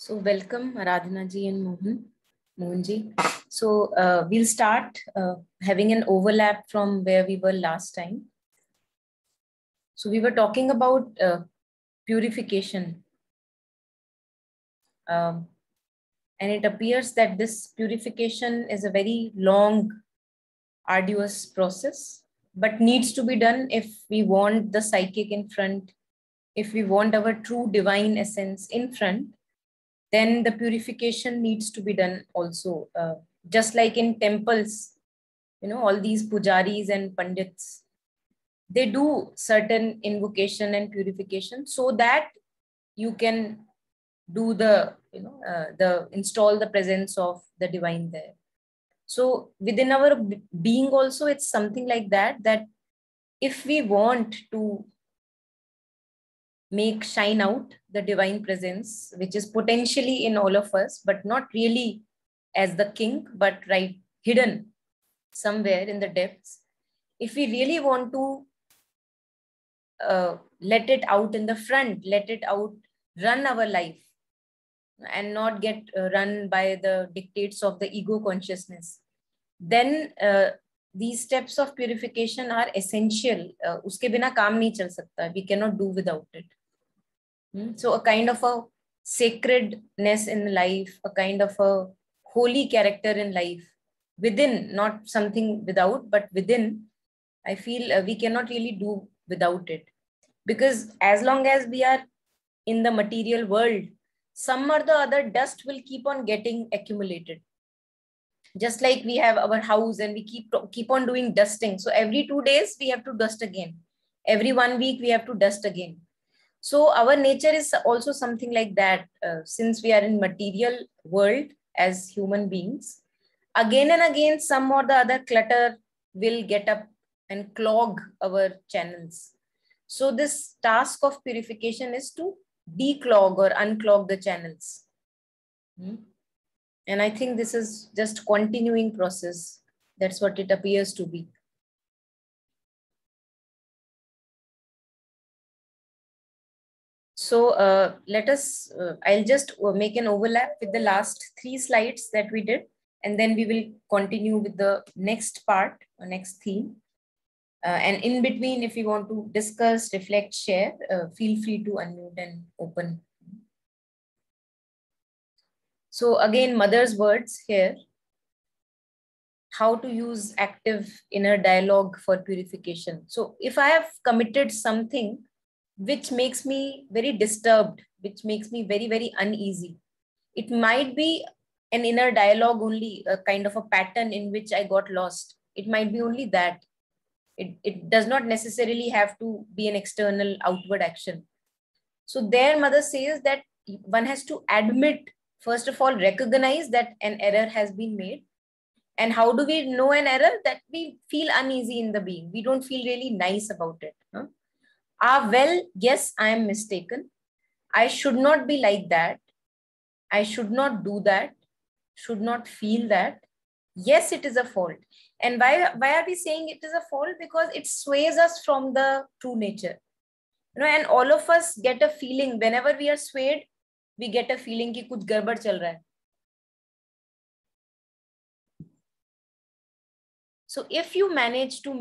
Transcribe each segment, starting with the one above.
So welcome Aradhana ji and Mohan ji. So we'll start having an overlap from where we were last time. So we were talking about purification. And it appears that this purification is a very long, arduous process, but needs to be done if we want the psychic in front, if we want our true divine essence in front. Then the purification needs to be done also. Just like in temples, all these pujaris and pandits, they do certain invocation and purification so that you can do the install the presence of the divine there. So within our being also, it's something like that if we want to make shine out the divine presence, which is potentially in all of us, but not really as the king, but right hidden somewhere in the depths. If we really want to let it out in the front, let it out, run our life and not get run by the dictates of the ego consciousness, then these steps of purification are essential. Uske bina kaam nahi chal sakta. We cannot do without it. So a kind of a sacredness in life, a kind of a holy character in life within, not something without, but within, I feel we cannot really do without it. Because as long as we are in the material world, some or the other dust will keep on getting accumulated. Just like we have our house and we keep on doing dusting. So every 2 days we have to dust again. Every 1 week we have to dust again. So our nature is also something like that. Since we are in material world as human beings, again and again, some or the other clutter will get up and clog our channels. So this task of purification is to declog or unclog the channels. And I think this is just continuing process. That's what it appears to be. So let us, I'll just make an overlap with the last 3 slides that we did, and then we will continue with the next part or next theme. And in between, if you want to discuss, reflect, share, feel free to unmute and open. So again, mother's words here, how to use active inner dialogue for purification. So if I have committed something which makes me very disturbed, which makes me very, very uneasy, it might be an inner dialogue only, a kind of a pattern in which I got lost. It might be only that. It does not necessarily have to be an external outward action. So there mother says that one has to admit, first of all, recognize that an error has been made. And how do we know an error? That we feel uneasy in the being. We don't feel really nice about it. Well, yes, I am mistaken. I should not be like that. I should not do that. Should not feel that. Yes, it is a fault. And why are we saying it is a fault? Because it sways us from the true nature. And all of us get a feeling whenever we are swayed, we get a feeling कि कुछ गड़बड़ चल रहा है. So if you manage to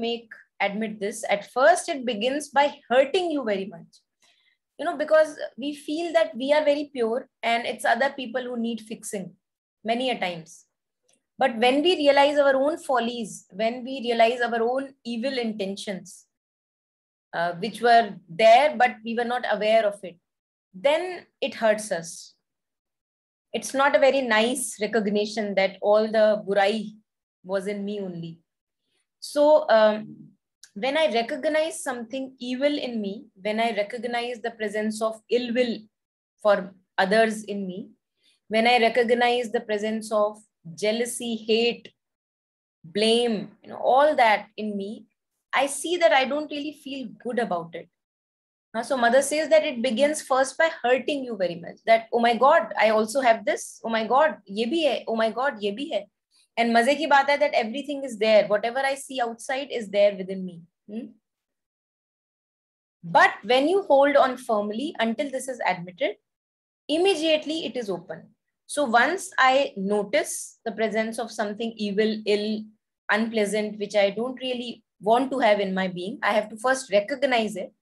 admit this, at first it begins by hurting you very much. Because we feel that we are very pure and it's other people who need fixing many a times. But when we realize our own follies, when we realize our own evil intentions, which were there, but we were not aware of it, then it hurts us. It's not a very nice recognition that all the burai was in me only. So when I recognize something evil in me, when I recognize the presence of ill will for others in me, when I recognize the presence of jealousy, hate, blame, all that in me, I see that I don't really feel good about it. So mother says that it begins first by hurting you very much. That, oh my God, I also have this. Oh my God, ye bhi hai. Oh my God, ye bhi hai. And maze ki baat hai that everything is there. Whatever I see outside is there within me. But when you hold on firmly until this is admitted, immediately it is open. So once I notice the presence of something evil, ill, unpleasant, which I don't really want to have in my being, I have to first recognize it,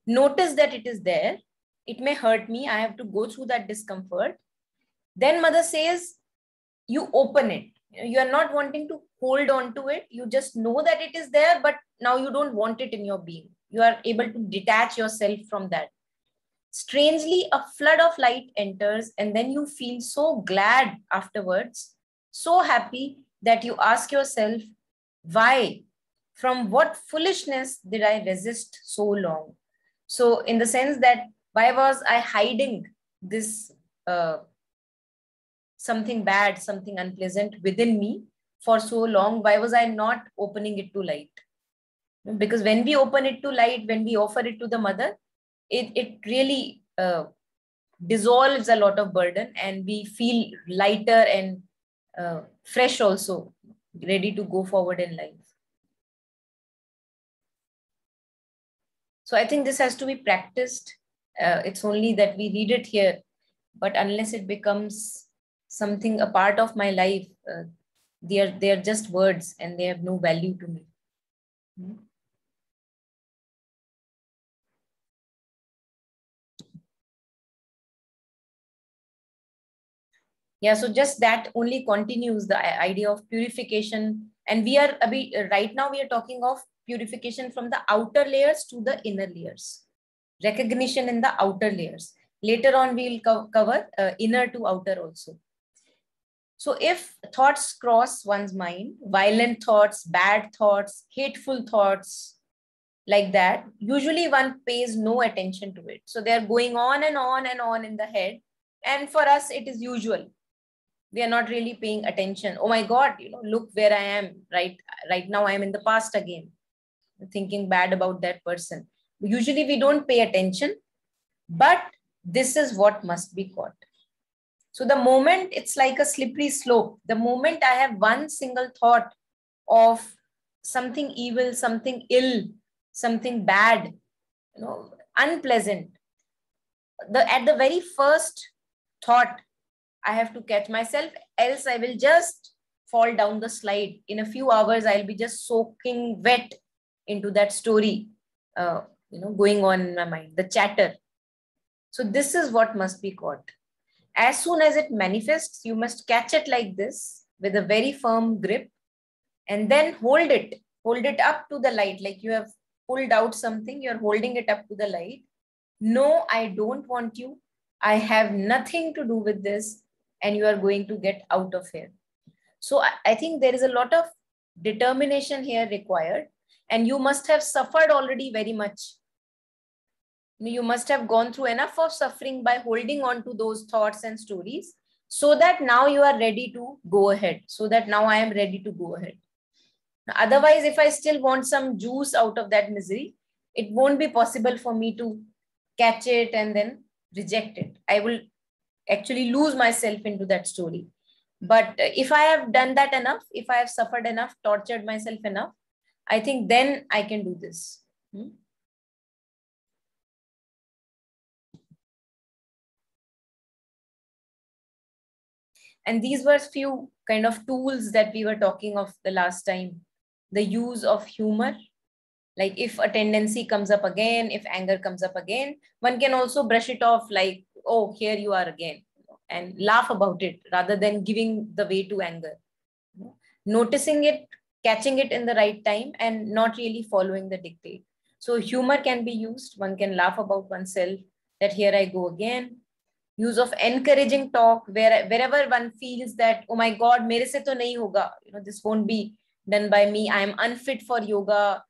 notice that it is there. It may hurt me. I have to go through that discomfort. Then mother says, you open it. You are not wanting to hold on to it. You just know that it is there, but now you don't want it in your being. You are able to detach yourself from that. Strangely, a flood of light enters, and then you feel so glad afterwards, so happy that you ask yourself, why? From what foolishness did I resist so long? So, in the sense that, why was I hiding this something bad, something unpleasant within me for so long? Why was I not opening it to light? Because when we open it to light, when we offer it to the mother, it really dissolves a lot of burden, and we feel lighter and fresh also, ready to go forward in life. So I think this has to be practiced. It's only that we read it here, but unless it becomes something, a part of my life, they are just words and they have no value to me. Yeah, so just that only continues the idea of purification. And right now we are talking of purification from the outer layers to the inner layers. Recognition in the outer layers. Later on, we'll cover inner to outer also. So if thoughts cross one's mind, violent thoughts, bad thoughts, hateful thoughts, like that, usually one pays no attention to it. So they're going on and on and on in the head. And for us, it is usual. We are not really paying attention. Oh my God, look where I am right now. I'm in the past again, thinking bad about that person. Usually we don't pay attention, but this is what must be caught. So the moment, it's like a slippery slope. The moment I have one single thought of something evil, something ill, something bad, unpleasant, at the very first thought, I have to catch myself, else I will just fall down the slide. In a few hours, I'll be just soaking wet into that story, going on in my mind, the chatter. So this is what must be caught. As soon as it manifests, you must catch it like this with a very firm grip, and then hold it up to the light. Like you have pulled out something, you're holding it up to the light. No, I don't want you. I have nothing to do with this, and you are going to get out of here. So I think there is a lot of determination here required, and you must have suffered already very much. You must have gone through enough of suffering by holding on to those thoughts and stories, so that now you are ready to go ahead. So that now I am ready to go ahead. Otherwise, if I still want some juice out of that misery, it won't be possible for me to catch it and then reject it. I will actually lose myself into that story. But if I have done that enough, if I have suffered enough, tortured myself enough, I think then I can do this. And these were few kind of tools that we were talking of the last time. The use of humor. Like if a tendency comes up again, if anger comes up again, one can also brush it off like, oh, here you are again, and laugh about it rather than giving the way to anger. Noticing it, catching it in the right time, and not really following the dictate. So humor can be used. One can laugh about oneself, that here I go again. Use of encouraging talk, wherever one feels that, oh my God, mere se to nahi hoga, this won't be done by me. I am unfit for yoga.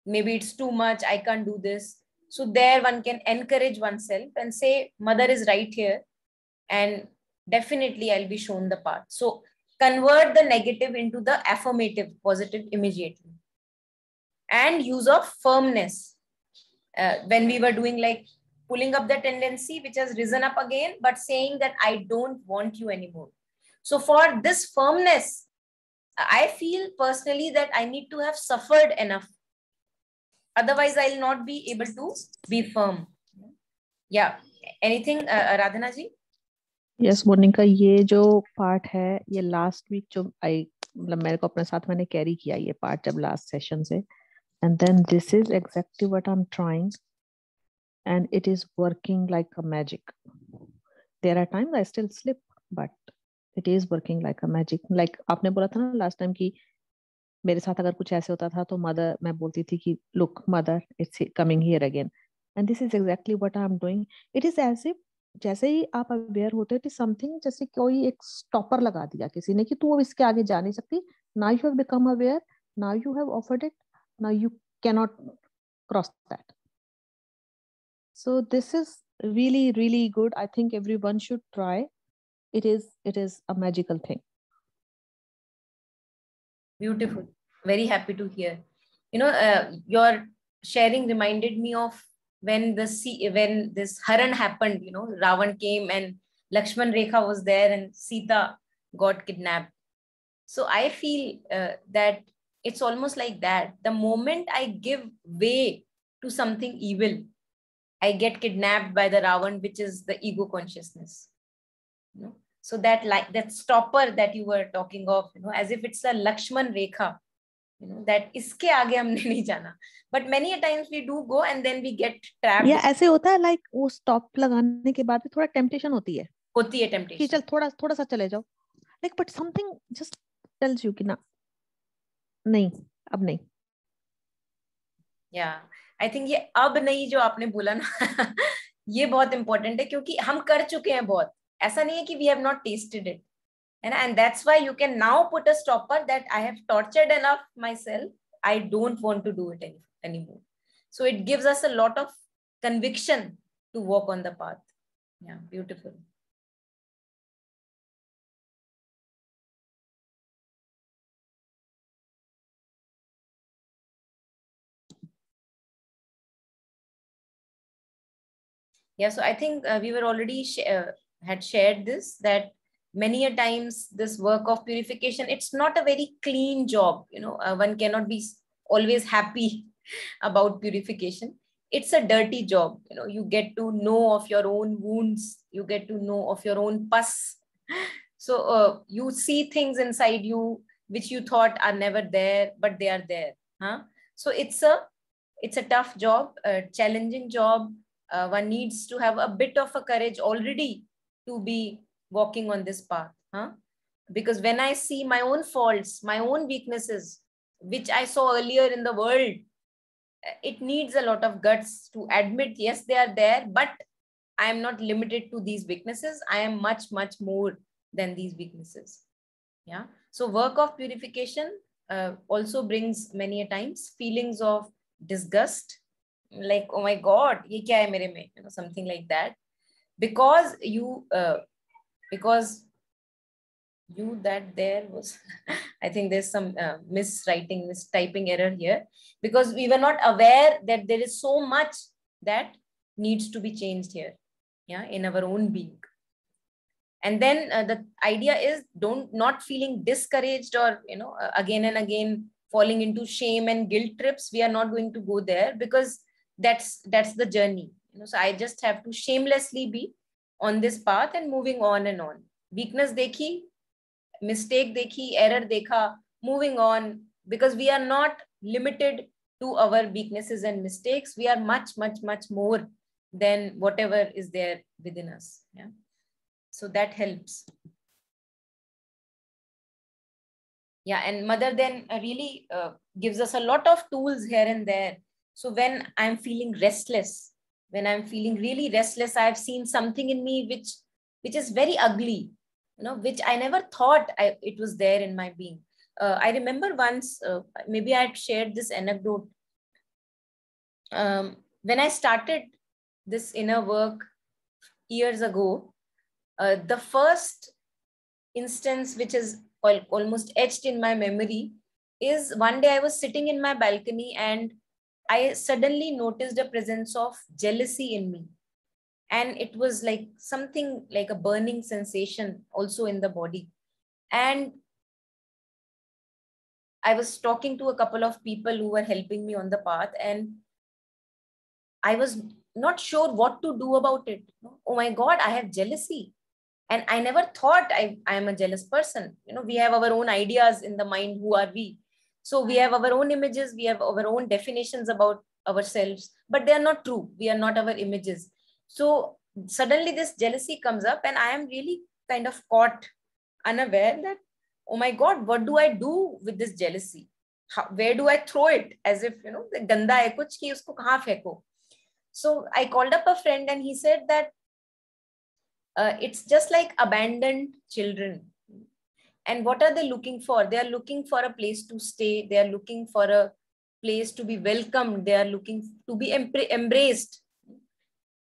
Maybe it's too much. I can't do this. So there one can encourage oneself and say, mother is right here, and definitely I'll be shown the path. So convert the negative into the affirmative, positive immediately. And use of firmness. When we were doing like pulling up the tendency which has risen up again, but saying that I don't want you anymore. So for this firmness, I feel personally that I need to have suffered enough. Otherwise, I'll not be able to be firm. Yeah. Anything, Aradhana ji? Yes, Monika, ये जो part है ये last week जो आई मतलब मेरे को अपने साथ मैंने कैरी किया ये पार्ट जब लास्ट सेशन से, and then this is exactly what I'm trying and it is working like a magic. There are times I still slip but it is working like a magic. Like आपने बोला था ना last time कि मेरे साथ अगर कुछ ऐसे होता था तो मदर मैं बोलती थी कि look mother it's coming here again, and this is exactly what I'm doing. It is as if जैसे ही आप अवेयर होते हो समथिंग जैसे कोई एक स्टॉपर लगा दिया किसी ने कि तू अब इसके आगे जा नहीं सकती. Now you have become aware, now you have offered it, now you cannot cross that. So this is really really good. I think everyone should try. It is a magical thing. Beautiful. Very happy to hear. Your sharing reminded me of when this Haran happened. Ravan came and Lakshman Rekha was there and Sita got kidnapped. So I feel that it's almost like that. The moment I give way to something evil, I get kidnapped by the Ravan, which is the ego consciousness. So that stopper that you were talking of, as if it's a Lakshman Rekha, that iske aage humne nahi jana. But many a times we do go and then we get trapped. Yeah, ऐसे होता है like वो stop लगाने के बाद भी थोड़ा temptation होती है temptation कि चल थोड़ा सा चले जाओ, like but something just tells you कि ना नहीं अब नहीं. Yeah, I think ये अब नहीं जो आपने बोला ना ये बहुत important है क्योंकि हम कर चुके हैं बहुत. ऐसा नहीं है कि we have not tasted it. And that's why you can now put a stopper that I have tortured enough myself. I don't want to do it anymore. So it gives us a lot of conviction to walk on the path. Yeah, beautiful. Yeah, so I think we were already had shared this, that many a times this work of purification, it's not a very clean job. One cannot be always happy about purification. It's a dirty job. You get to know of your own wounds. You get to know of your own pus. So you see things inside you which you thought are never there, but they are there. So it's a tough job, a challenging job. One needs to have a bit of a courage already to be walking on this path. Because when I see my own faults, my own weaknesses, which I saw earlier in the world, it needs a lot of guts to admit, yes, they are there, but I am not limited to these weaknesses. I am much, much more than these weaknesses. Yeah. So work of purification also brings many a times feelings of disgust, like, oh my God, ye kya hai mere mein? Something like that, because you that there was I think there's some mistyping error here, because we were not aware that there is so much that needs to be changed here, in our own being. And then the idea is not feeling discouraged or again and again falling into shame and guilt trips. We are not going to go there, because that's the journey. So I just have to shamelessly be on this path and moving on and on. Weakness dekhi, mistake dekhi, error dekha, moving on, because we are not limited to our weaknesses and mistakes. We are much, much, much more than whatever is there within us. Yeah. So that helps. Yeah, and mother then really gives us a lot of tools here and there. So when I'm feeling restless, when I'm feeling really restless, I've seen something in me which is very ugly, which I never thought it was there in my being. I remember once, maybe I had shared this anecdote. When I started this inner work years ago, the first instance which is almost etched in my memory is one day I was sitting in my balcony and I suddenly noticed a presence of jealousy in me. And it was like something like a burning sensation also in the body. And I was talking to a couple of people who were helping me on the path, and I was not sure what to do about it. Oh my God, I have jealousy. And I never thought I am a jealous person. We have our own ideas in the mind. Who are we? So we have our own images. We have our own definitions about ourselves, but they are not true. We are not our images. So suddenly this jealousy comes up and I am really kind of caught unaware that, oh my God, what do I do with this jealousy? Where do I throw it? As if, ganda hai kuch ki usko kahan feko? So I called up a friend and he said that it's just like abandoned children. And what are they looking for? They are looking for a place to stay. They are looking for a place to be welcomed. They are looking to be embraced.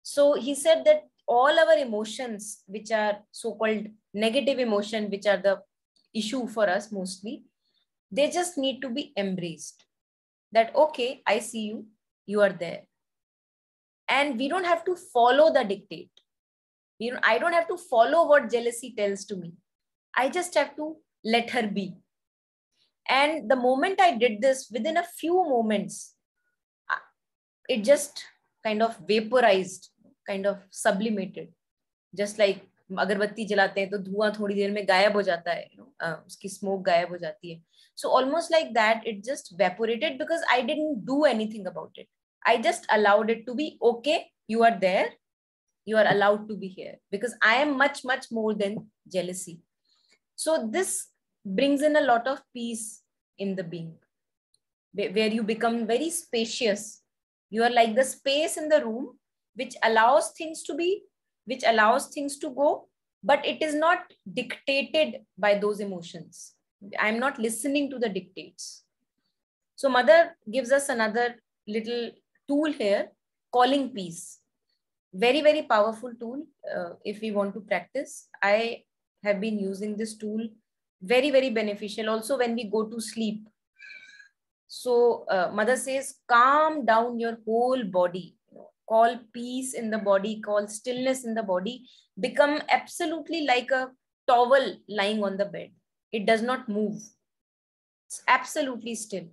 So he said that all our emotions, which are so-called negative emotion, which are the issue for us mostly, they just need to be embraced. That, okay, I see you, you are there. And we don't have to follow the dictate. I don't have to follow what jealousy tells to me. I just have to let her be. And the moment I did this, within a few moments, it just kind of vaporized, kind of sublimated. Just like अगरबत्ती जलाते हैं तो धुआं थोड़ी देर में गायब हो जाता है, उसकी smoke गायब हो जाती है. So almost like that, it just evaporated because I didn't do anything about it. I just allowed it to be, okay, you are there. You are allowed to be here because I am much, much more than jealousy. So this brings in a lot of peace in the being, where you become very spacious. You are like the space in the room, which allows things to be, which allows things to go, but it is not dictated by those emotions. I'm not listening to the dictates. So Mother gives us another little tool here, calling peace. Very, very powerful tool if we want to practice. I have been using this tool, very, very beneficial also when we go to sleep. So Mother says, calm down your whole body. Call peace in the body, call stillness in the body. Become absolutely like a towel lying on the bed. It does not move. It's absolutely still.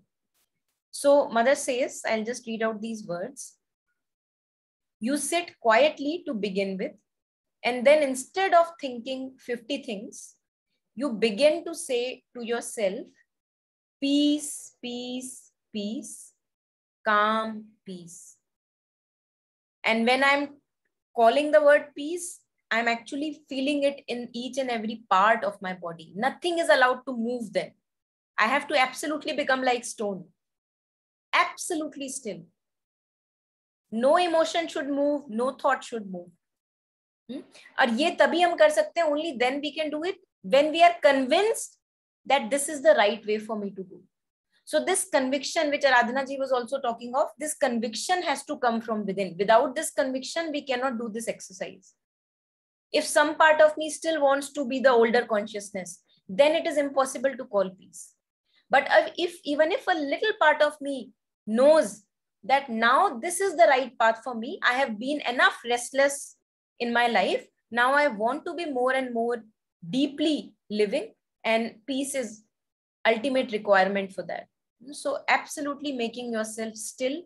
So Mother says, I'll just read out these words. You sit quietly to begin with, and then instead of thinking 50 things, you begin to say to yourself, peace, peace, peace, calm, peace. And when I'm calling the word peace, I'm actually feeling it in each and every part of my body. Nothing is allowed to move then. I have to absolutely become like stone. Absolutely still. No emotion should move, no thought should move. और ये तभी हम कर सकते हैं, only then we can do it when we are convinced that this is the right way for me to do. So this conviction, which Aradhana ji was also talking of, this conviction has to come from within. Without this conviction, we cannot do this exercise. If some part of me still wants to be the older consciousness, then it is impossible to call peace. But even if a little part of me knows that now this is the right path for me, I have been enough restless in my life. Now I want to be more and more deeply living, and peace is ultimate requirement for that. So absolutely making yourself still.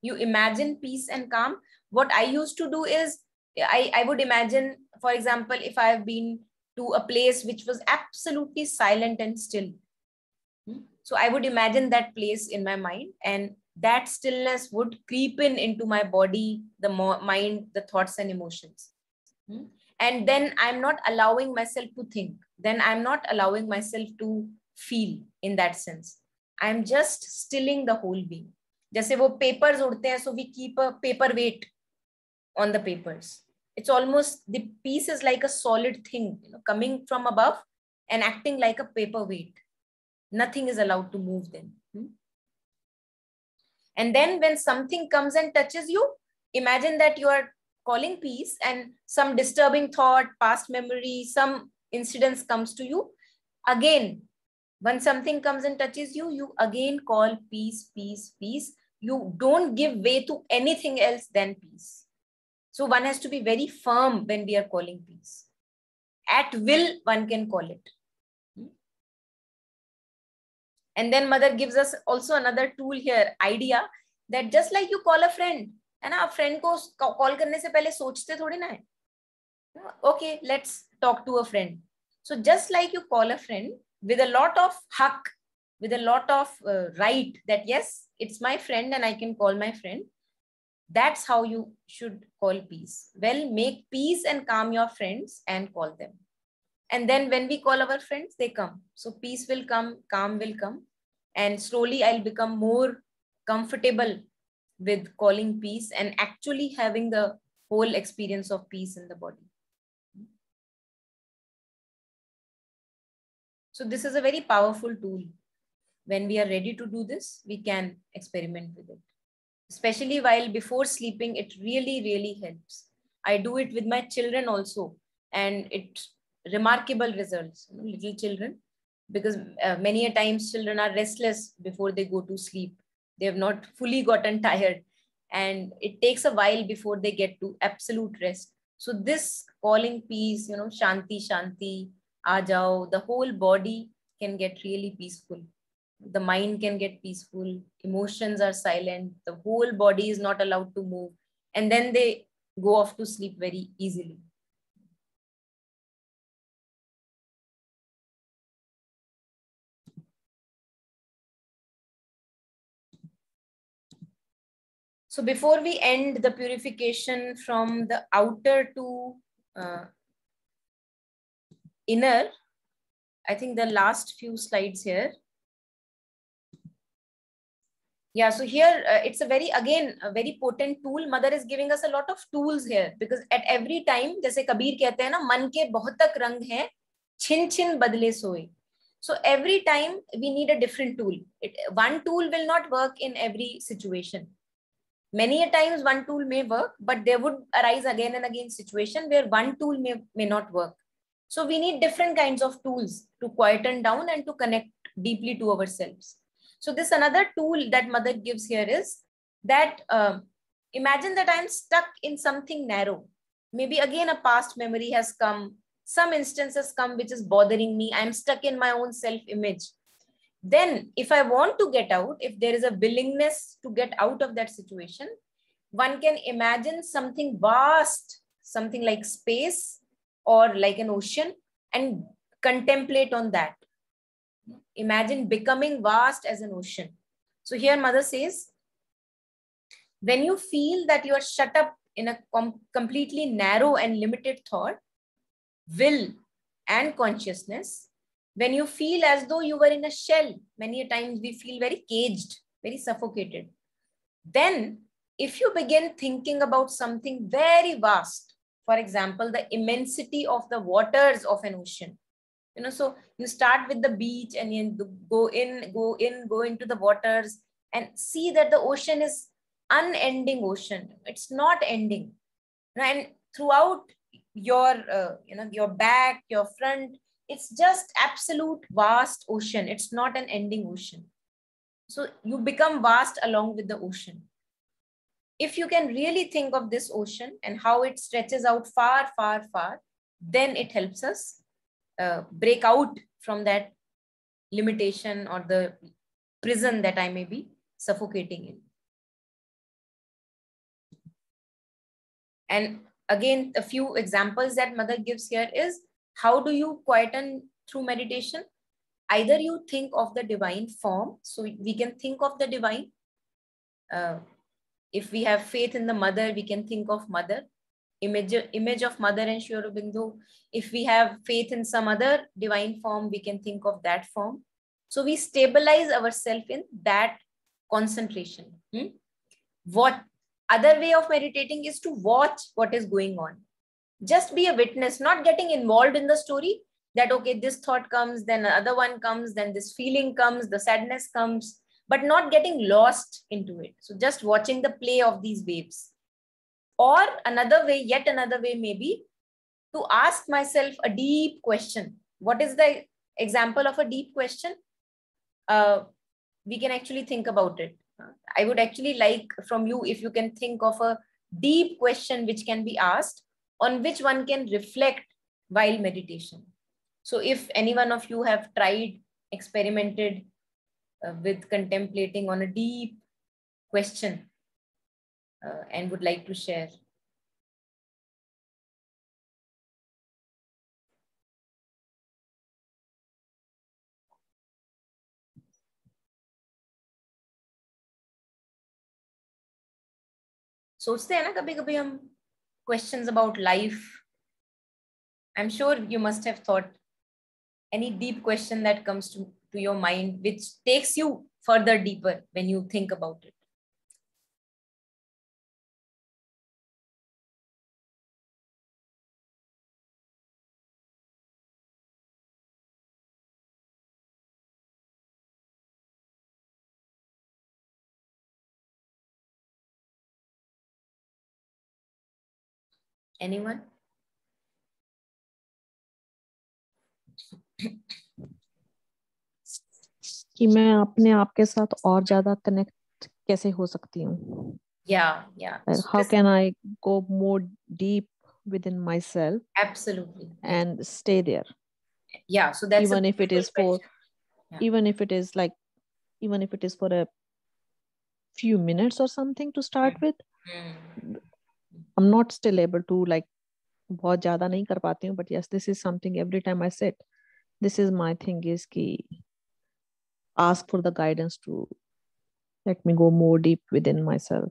You imagine peace and calm. What I used to do is I would imagine, for example, if I have been to a place which was absolutely silent and still. So I would imagine that place in my mind, and that stillness would creep into my body, the mind, the thoughts and emotions. And then I'm not allowing myself to think. Then I'm not allowing myself to feel in that sense. I'm just stilling the whole being. जैसे वो papers उड़ते हैं, so we keep a paper weight on the papers. It's almost, the piece is like a solid thing, coming from above and acting like a paper weight. Nothing is allowed to move then. And then when something comes and touches you, imagine that you are calling peace and some disturbing thought, past memory, some incidents comes to you. Again, when something comes and touches you, you again call peace, peace, peace. You don't give way to anything else than peace. So one has to be very firm when we are calling peace. At will, one can call it. And then Mother gives us also another tool here, idea, that just like you call a friend है ना. आप friend को call करने से पहले सोचते थोड़ी ना है. Okay, let's talk to a friend. So just like you call a friend with a lot of haq, with a lot of right that yes, it's my friend and I can call my friend. That's how you should call peace. Well, make peace and calm your friends and call them. And then when we call our friends, they come. So peace will come, calm will come. And slowly I'll become more comfortable with calling peace and actually having the whole experience of peace in the body. So this is a very powerful tool. When we are ready to do this, we can experiment with it. Especially while before sleeping, it really, really helps. I do it with my children also, and it remarkable results. Little children, because many a times children are restless before they go to sleep. They have not fully gotten tired, and it takes a while before they get to absolute rest. So this calling peace, shanti, shanti, aa jao, the whole body can get really peaceful. The mind can get peaceful, emotions are silent, the whole body is not allowed to move, and then they go off to sleep very easily. So before we end the purification from the outer to inner, I think the last few slides here. Yeah, so here it's a very potent tool. Mother is giving us a lot of tools here, because at every time, जैसे कबीर कहते हैं ना, मन के बहुत तक रंग हैं, छिन छिन बदले सोए. So every time we need a different tool. One tool will not work in every situation. Many a times one tool may work, but there would arise again and again situation where one tool may not work. So we need different kinds of tools to quieten down and to connect deeply to ourselves. So this another tool that Mother gives here is that imagine that I'm stuck in something narrow. Maybe again a past memory has come, some instance has come which is bothering me. I'm stuck in my own self-image. Then if I want to get out, if there is a willingness to get out of that situation, one can imagine something vast, something like space or like an ocean, and contemplate on that. Imagine becoming vast as an ocean. So here Mother says, when you feel that you are shut up in a completely narrow and limited thought, will and consciousness, when you feel as though you were in a shell, many times we feel very caged, very suffocated. Then if you begin thinking about something very vast, for example, the immensity of the waters of an ocean, so you start with the beach and you go into the waters and see that the ocean is unending ocean. It's not ending. And throughout your, your back, your front, it's just absolute vast ocean. It's not an ending ocean. So you become vast along with the ocean. If you can really think of this ocean and how it stretches out far, far, far, then it helps us break out from that limitation or the prison that I may be suffocating in. And again, a few examples that Mother gives here is, how do you quieten through meditation? Either you think of the divine form, so we can think of the divine. If we have faith in the Mother, we can think of Mother, image of Mother and Sri Aurobindo. If we have faith in some other divine form, we can think of that form. So we stabilize ourselves in that concentration. What other way of meditating is to watch what is going on. Just be a witness, not getting involved in the story that, okay, this thought comes, then another one comes, then this feeling comes, the sadness comes, but not getting lost into it. So just watching the play of these waves. Or another way, yet another way may be to ask myself a deep question. What is the example of a deep question? We can actually think about it. I would actually like from you, if you can think of a deep question which can be asked, on which one can reflect while meditation. So if any one of you have tried, experimented with contemplating on a deep question, and would like to share? सोचते हैं ना कभी कभी हम questions about life. I'm sure you must have thought any deep question that comes to your mind, which takes you further deeper when you think about it. Anyone? कि मैं अपने आप के साथ और ज्यादा कनेक्ट कैसे हो सकती हूँ? Yeah. Like, how can I go more deep within myself? Absolutely. And stay there. Yeah. So that's even if it is for, yeah. even if it is like, even if it is for a few minutes or something to start with. I'm not still able to like बहुत ज्यादा नहीं कर पाती हूँ, but yes, this is something every time I sit, this is my thing is कि ask for the guidance to let me go more deep within myself.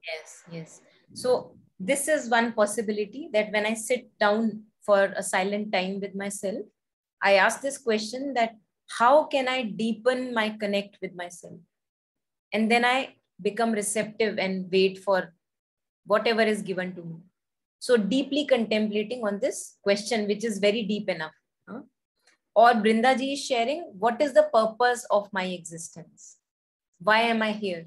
Yes. So this is one possibility, that when I sit down for a silent time with myself, I ask this question, that how can I deepen my connect with myself? And then I become receptive and wait for whatever is given to me. So deeply contemplating on this question, which is very deep enough. Or Brinda ji is sharing, what is the purpose of my existence? Why am I here?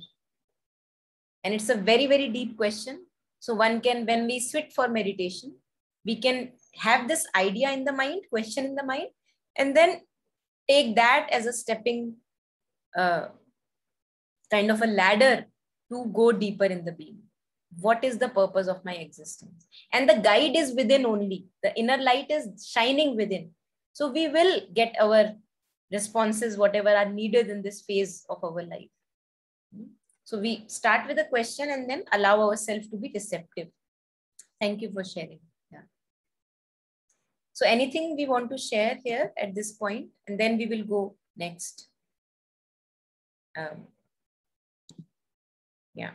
And it's a very, very deep question. So one can, when we sit for meditation, we can have this idea in the mind, question in the mind, and then take that as a stepping kind of a ladder to go deeper in the being. What is the purpose of my existence? And the guide is within only. The inner light is shining within. So we will get our responses, whatever are needed in this phase of our life. So we start with a question and then allow ourselves to be receptive. Thank you for sharing. Yeah. So anything we want to share here at this point, and then we will go next. Yeah.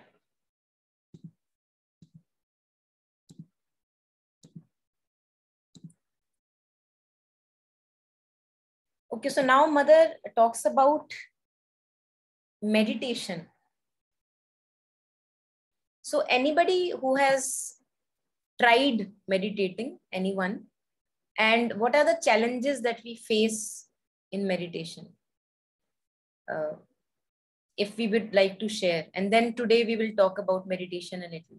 Okay, so now Mother talks about meditation. So anybody who has tried meditating, anyone, and what are the challenges that we face in meditation? If we would like to share, and then today we will talk about meditation a little.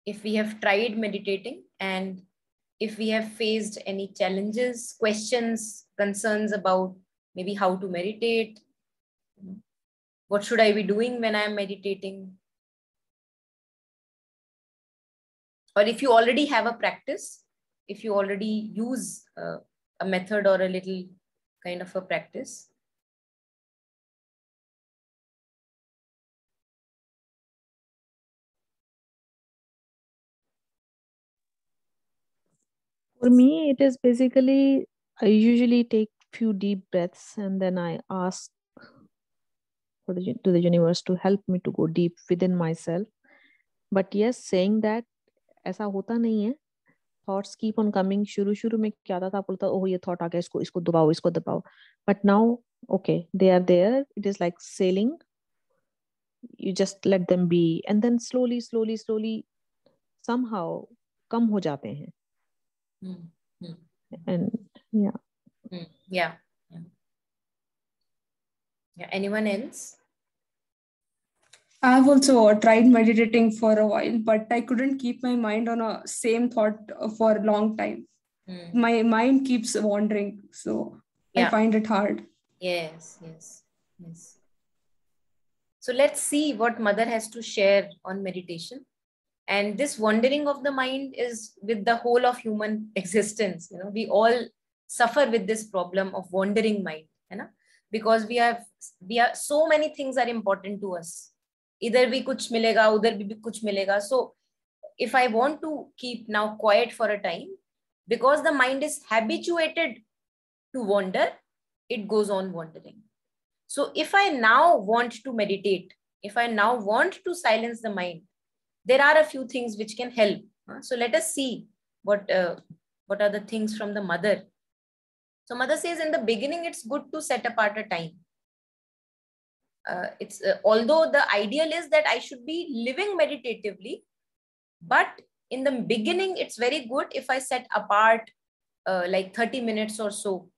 If we have tried meditating, and if we have faced any challenges, questions, concerns about maybe how to meditate, what should I be doing when I am meditating? Or if you already have a practice, if you already use a method or a little kind of a practice. For me, it is basically, I usually take few deep breaths and then I ask to the universe to help me to go deep within myself. But yes, saying that, ऐसा होता नहीं है. Thoughts keep on coming. शुरू में क्या था बोलता, oh ये thought आ गया, इसको दबाओ. But now, okay, they are there. It is like sailing. You just let them be, and then slowly, somehow कम हो जाते हैं. And yeah. Anyone else? I've also tried meditating for a while, but I couldn't keep my mind on a same thought for a long time. My mind keeps wandering, so I find it hard. Yes. So let's see what Mother has to share on meditation. And this wandering of the mind is with the whole of human existence. We all suffer with this problem of wandering mind, because we are so many things are important to us. इधर भी कुछ मिलेगा, उधर भी कुछ मिलेगा. So if I want to keep now quiet for a time, because the mind is habituated to wander, it goes on wandering. So if I now want to meditate, if I now want to silence the mind, there are a few things which can help. So let us see what are the things from the mother. So mother says, in the beginning, it's good to set apart a time. Although the ideal is that I should be living meditatively, but in the beginning, it's very good if I set apart like 30 minutes or so,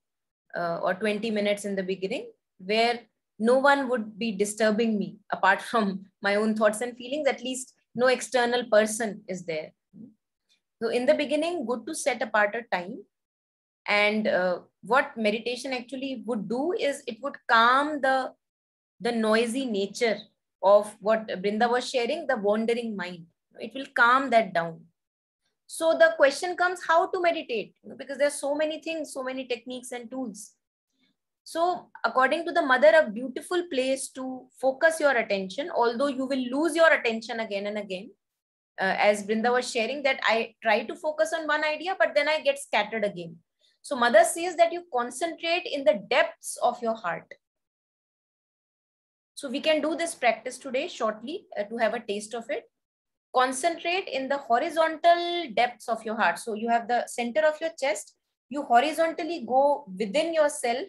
or 20 minutes in the beginning, where no one would be disturbing me apart from my own thoughts and feelings. At least no external person is there. So in the beginning, good to set apart a time. And what meditation actually would do is it would calm the noisy nature of what Brinda was sharing, the wandering mind. It will calm that down. So the question comes, how to meditate? Because there's so many things, so many techniques and tools. So according to the mother, a beautiful place to focus your attention, although you will lose your attention again and again. As Brinda was sharing, that I try to focus on one idea, but then I get scattered again. So mother says that you concentrate in the depths of your heart. So we can do this practice today shortly to have a taste of it. Concentrate in the horizontal depths of your heart. So you have the center of your chest, you horizontally go within yourself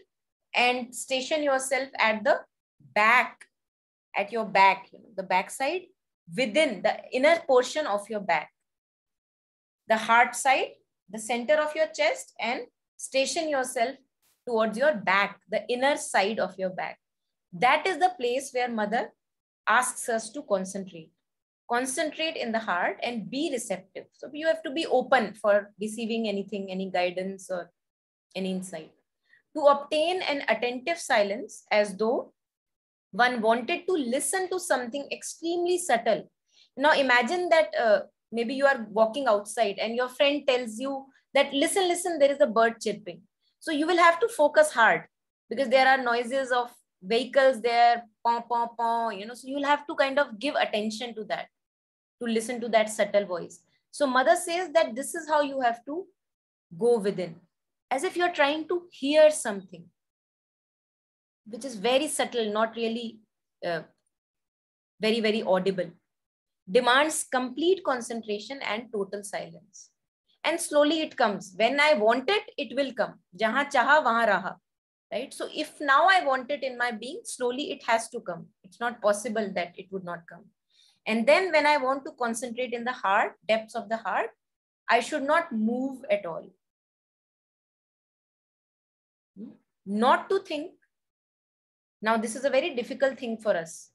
and station yourself at the back, at your back, the back side, within the inner portion of your back, the heart side, the center of your chest, and station yourself towards your back, the inner side of your back. That is the place where mother asks us to concentrate. Concentrate in the heart and be receptive. So you have to be open for receiving anything, any guidance or any insight. To obtain an attentive silence, as though one wanted to listen to something extremely subtle. Now imagine that maybe you are walking outside and your friend tells you that, listen, listen, there is a bird chirping. So you will have to focus hard because there are noises of vehicles there, paw, paw, paw, so you'll have to kind of give attention to that, to listen to that subtle voice. So mother says that this is how you have to go within, as if you're trying to hear something which is very subtle, not really very, very audible. Demands complete concentration and total silence. And slowly it comes. When I want it, it will come. Jahan chaha, wahan raha. Right? So if now I want it in my being, slowly it has to come. It's not possible that it would not come. And then when I want to concentrate in the heart, depths of the heart, I should not move at all. Not to think. Now this is a very difficult thing for us.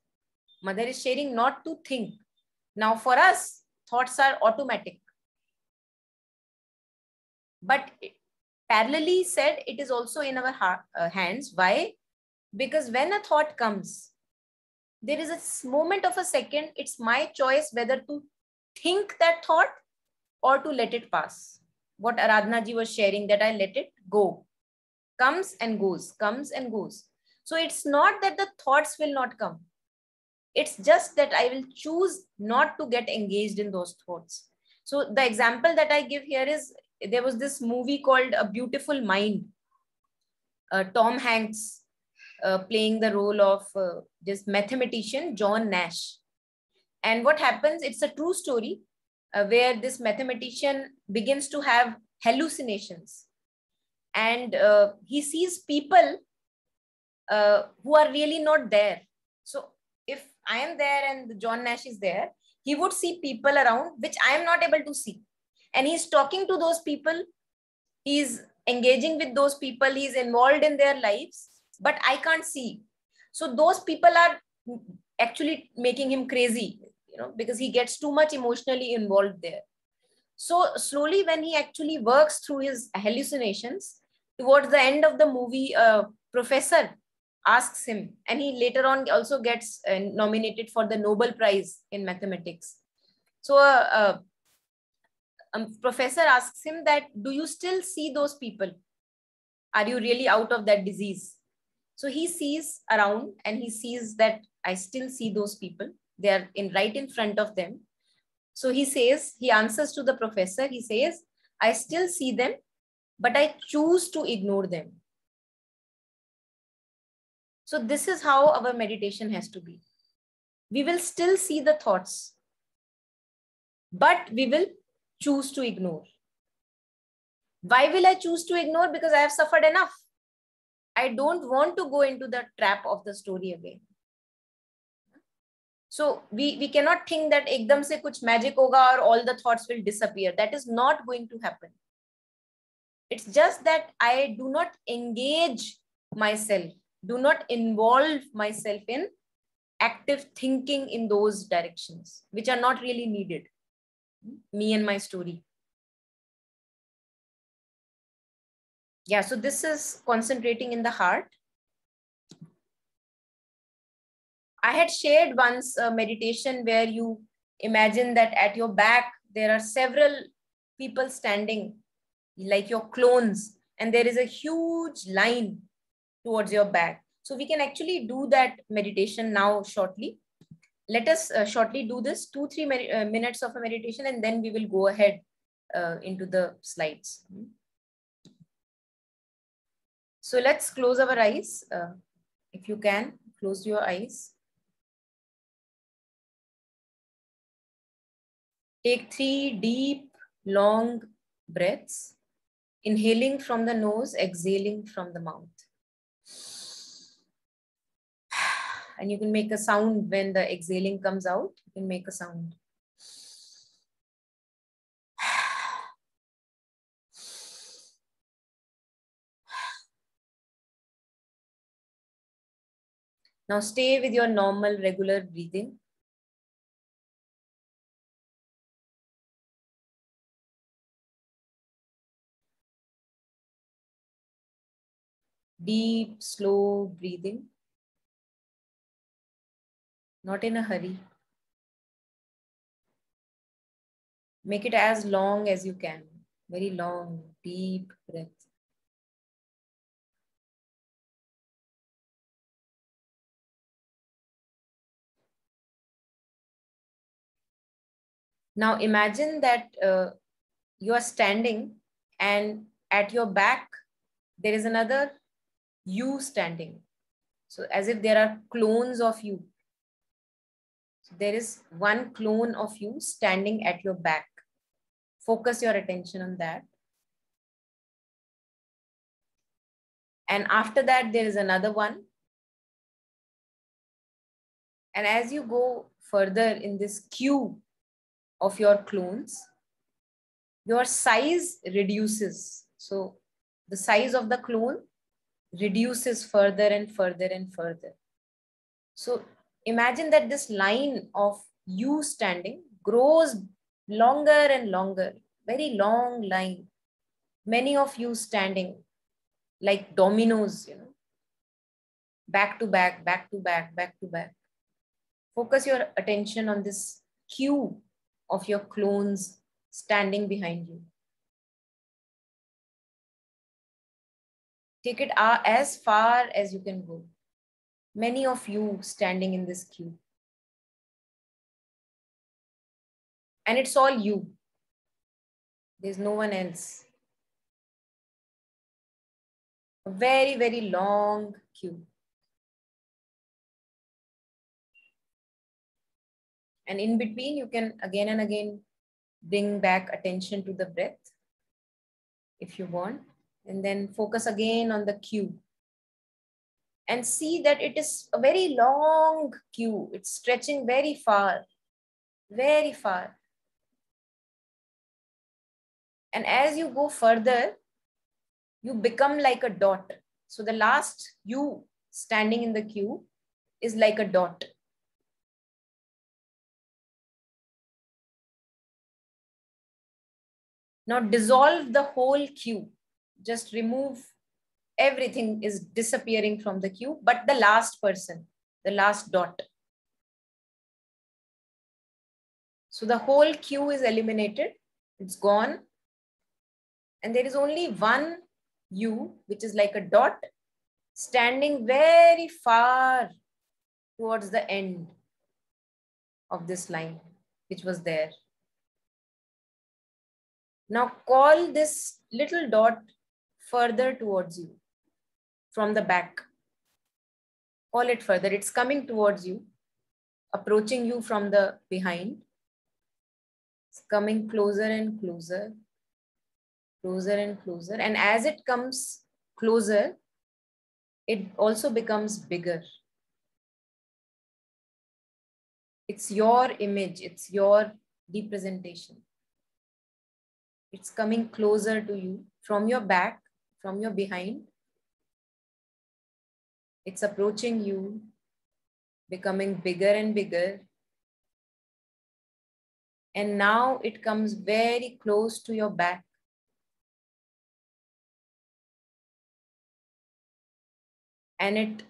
Mother is sharing not to think. Now for us, thoughts are automatic. But parallelly said, it is also in our hands. Why? Because when a thought comes, there is a moment of a second, it's my choice whether to think that thought or to let it pass. What Aradhana ji was sharing, that I let it go. Comes and goes, comes and goes. So it's not that the thoughts will not come. It's just that I will choose not to get engaged in those thoughts. So the example that I give here is, there was this movie called A Beautiful Mind. Tom Hanks playing the role of this mathematician, John Nash. And what happens, it's a true story where this mathematician begins to have hallucinations. And he sees people who are really not there. So if I am there and John Nash is there, he would see people around which I am not able to see. And he's talking to those people. He's engaging with those people. He's involved in their lives, but I can't see. So those people are actually making him crazy, because he gets too much emotionally involved there. So slowly, when he actually works through his hallucinations, towards the end of the movie, a professor asks him, and he later on also gets nominated for the Nobel Prize in mathematics. So a professor asks him that, do you still see those people? Are you really out of that disease? So he sees around and he sees that I still see those people. They are right in front of them. So he says, he answers to the professor, he says, I still see them, but I choose to ignore them. So this is how our meditation has to be. We will still see the thoughts, but we will choose to ignore. Why will I choose to ignore? Because I have suffered enough. I don't want to go into the trap of the story again. So we cannot think that ekdam se kuch magic hoga or all the thoughts will disappear. That is not going to happen. It's just that I do not engage myself, do not involve myself in active thinking in those directions, which are not really needed. Me and my story. Yeah, so this is concentrating in the heart. I had shared once a meditation where you imagine that at your back, there are several people standing like your clones, and there is a huge line towards your back. So we can actually do that meditation now shortly. Let us shortly do this 2-3 minutes of a meditation, and then we will go ahead into the slides. So let's close our eyes. If you can, close your eyes. Take 3 deep, long breaths, inhaling from the nose, exhaling from the mouth. And you can make a sound when the exhaling comes out. You can make a sound. Now stay with your normal, regular breathing. Deep, slow breathing. Not in a hurry. Make it as long as you can. Very long, deep breath. Now imagine that you are standing, and at your back, there is another you standing. So as if there are clones of you. So there is one clone of you standing at your back. Focus your attention on that. And after that, there is another one. And as you go further in this queue of your clones, your size reduces. So the size of the clone reduces further and further and further. So imagine that this line of you standing grows longer and longer, very long line. Many of you standing like dominoes, back to back, back to back, back to back. Focus your attention on this queue of your clones standing behind you. Take it as far as you can go. Many of you standing in this queue. And it's all you. There's no one else. A very, very long queue. And in between, you can again and again bring back attention to the breath if you want. And then focus again on the queue. And see that it is a very long queue. It's stretching very far, very far. And as you go further, you become like a dot. So the last you standing in the queue is like a dot. Now dissolve the whole queue. Just remove everything is disappearing from the queue, but the last person, the last dot. So the whole queue is eliminated. It's gone. And there is only one you, which is like a dot, standing very far towards the end. of this line which was there. Now call this little dot further towards you from the back. Call it further. It's coming towards you, approaching you from the behind. It's coming closer and closer, closer and closer. And as it comes closer, it also becomes bigger. It's your image, it's your representation. It's coming closer to you from your back, from your behind. It's approaching you, becoming bigger and bigger. And now it comes very close to your back. And it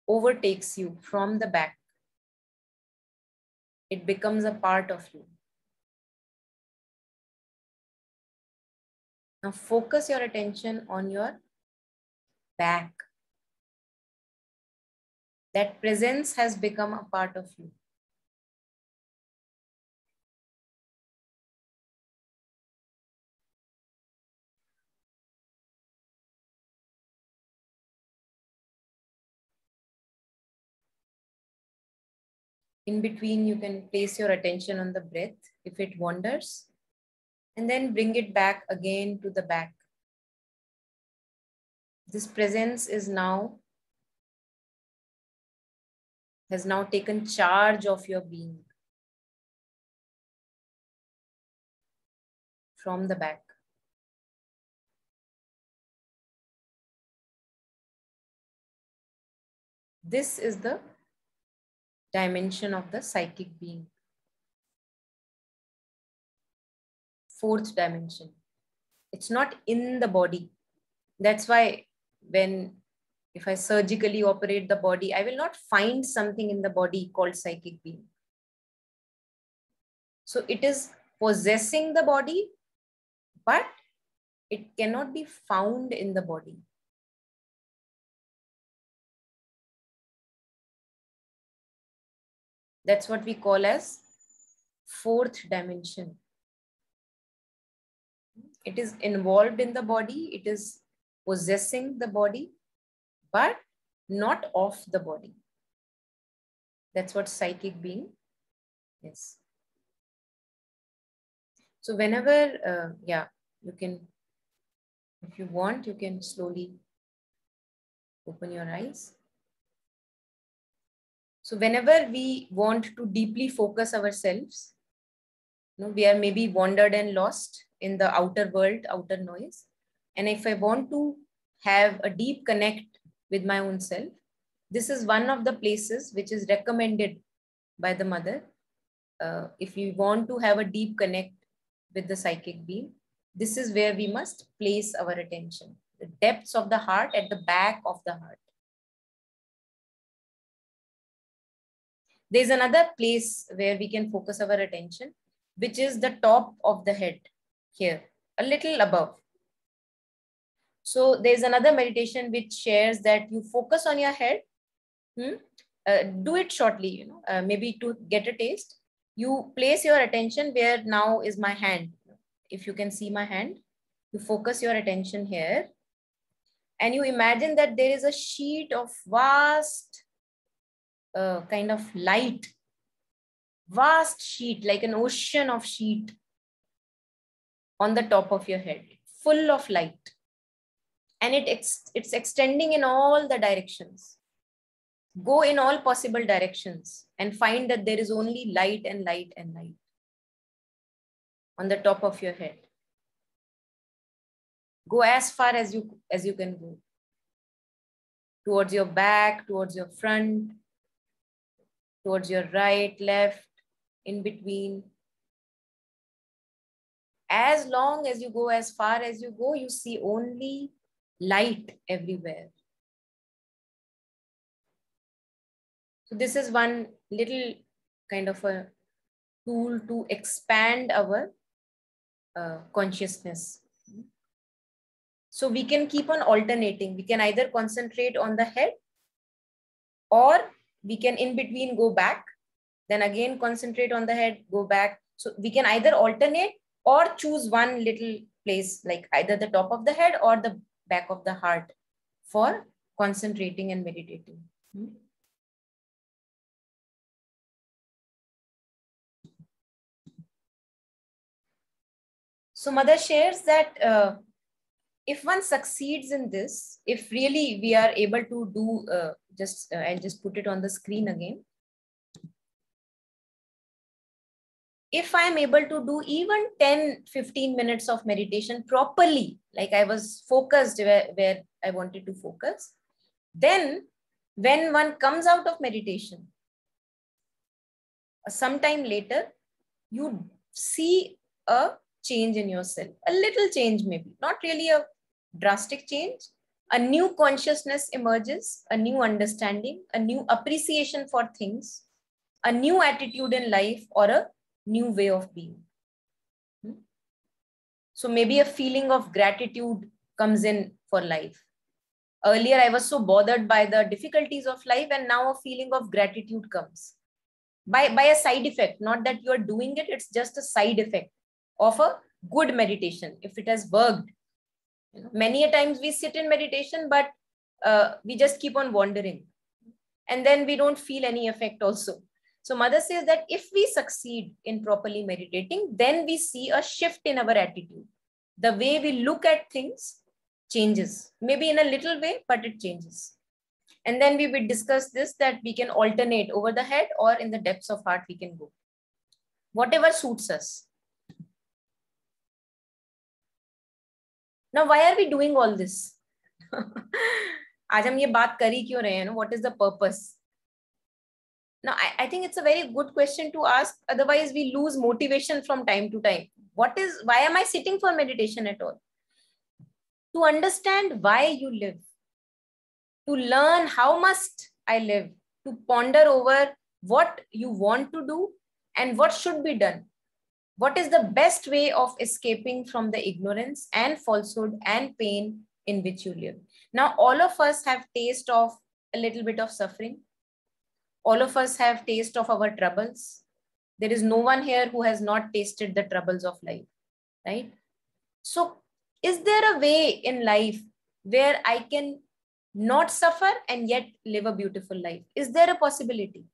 overtakes you from the back. It becomes a part of you. Now focus your attention on your back. That presence has become a part of you. In between, you can place your attention on the breath if it wanders, and then bring it back again to the back. This presence is has now taken charge of your being from the back. This is the dimension of the psychic being. Fourth dimension. It's not in the body. That's why if I surgically operate the body, I will not find something in the body called psychic being. So it is possessing the body, but it cannot be found in the body. That's what we call as fourth dimension. It is involved in the body, it is possessing the body, but not of the body. That's what psychic being is. So whenever, you can, if you want, you can slowly open your eyes. So whenever we want to deeply focus ourselves, we are maybe wandered and lost in the outer world, outer noise. And if I want to have a deep connect with my own self, this is one of the places which is recommended by the mother. If we want to have a deep connect with the psychic being, this is where we must place our attention. The depths of the heart, at the back of the heart. There's another place where we can focus our attention, which is the top of the head here, a little above. So there's another meditation which shares that you focus on your head. Do it shortly, maybe to get a taste. You place your attention where now is my hand. If you can see my hand, you focus your attention here. And you imagine that there is a sheet of vast kind of light, vast sheet, like an ocean of sheet on the top of your head, full of light. And it's extending in all the directions. Go in all possible directions and find that there is only light and light and light on the top of your head. Go as far as you can go. Towards your back, towards your front, towards your right, left, in between. As long as you go, as far as you go, you see only light everywhere. So this is one little kind of a tool to expand our consciousness. So we can keep on alternating. We can either concentrate on the head, or we can in between go back then again concentrate on the head, go back. So we can either alternate or choose one little place, like either the top of the head or the back of the heart for concentrating and meditating. So Mother shares that if one succeeds in this, if really we are able to do, I'll just put it on the screen again. If I'm able to do even 10-15 minutes of meditation properly, like I was focused where I wanted to focus, then when one comes out of meditation, sometime later, you see a change in yourself, a little change maybe, not really a drastic change. A new consciousness emerges, a new understanding, a new appreciation for things, a new attitude in life, or a new way of being. So maybe a feeling of gratitude comes in for life. Earlier, I was so bothered by the difficulties of life, and now a feeling of gratitude comes by a side effect. Not that you are doing it, it's just a side effect of a good meditation, if it has worked. Many a times we sit in meditation, but we just keep on wandering, and then we don't feel any effect also. So Mother says that if we succeed in properly meditating, then we see a shift in our attitude. The way we look at things changes, maybe in a little way, but it changes. And then we will discuss this, that we can alternate over the head or in the depths of heart we can go. Whatever suits us. Now, why are we doing all this? आज हम ये बात कर ही क्यों रहे हैं? What is the purpose? Now, I think it's a very good question to ask. Otherwise, we lose motivation from time to time. Why am I sitting for meditation at all? To understand why you live, to learn how must I live, to ponder over what you want to do and what should be done. What is the best way of escaping from the ignorance and falsehood and pain in which you live? Now, all of us have taste of a little bit of suffering. All of us have taste of our troubles. There is no one here who has not tasted the troubles of life, right? So is there a way in life where I can not suffer and yet live a beautiful life? Is there a possibility?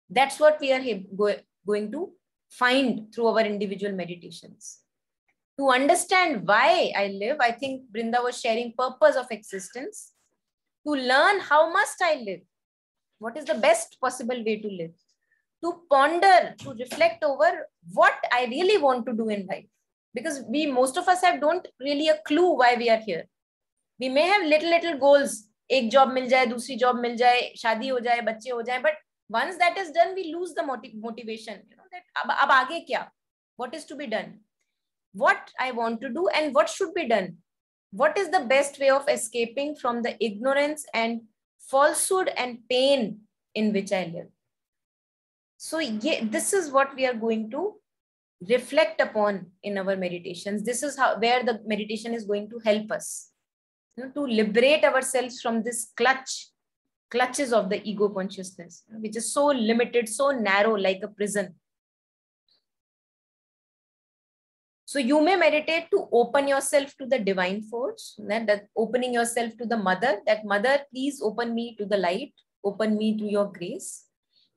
That's what we are going to find through our individual meditations. To understand why I live, I think Brinda was sharing purpose of existence. To learn how must I live? What is the best possible way to live? To ponder, to reflect over what I really want to do in life. Because most of us don't really a clue why we are here. We may have little goals. एक job मिल जाए, दूसरी job मिल जाए, शादी हो जाए, बच्चे हो जाए. But once that is done, we lose the motivation. That अब आगे क्या? What is to be done? What I want to do and what should be done? What is the best way of escaping from the ignorance and falsehood and pain in which I live? So this is what we are going to reflect upon in our meditations. This is where the meditation is going to help us, to liberate ourselves from this clutches of the ego consciousness, which is so limited, so narrow, like a prison. So you may meditate to open yourself to the divine force, that opening yourself to the mother, that mother, please open me to the light, open me to your grace.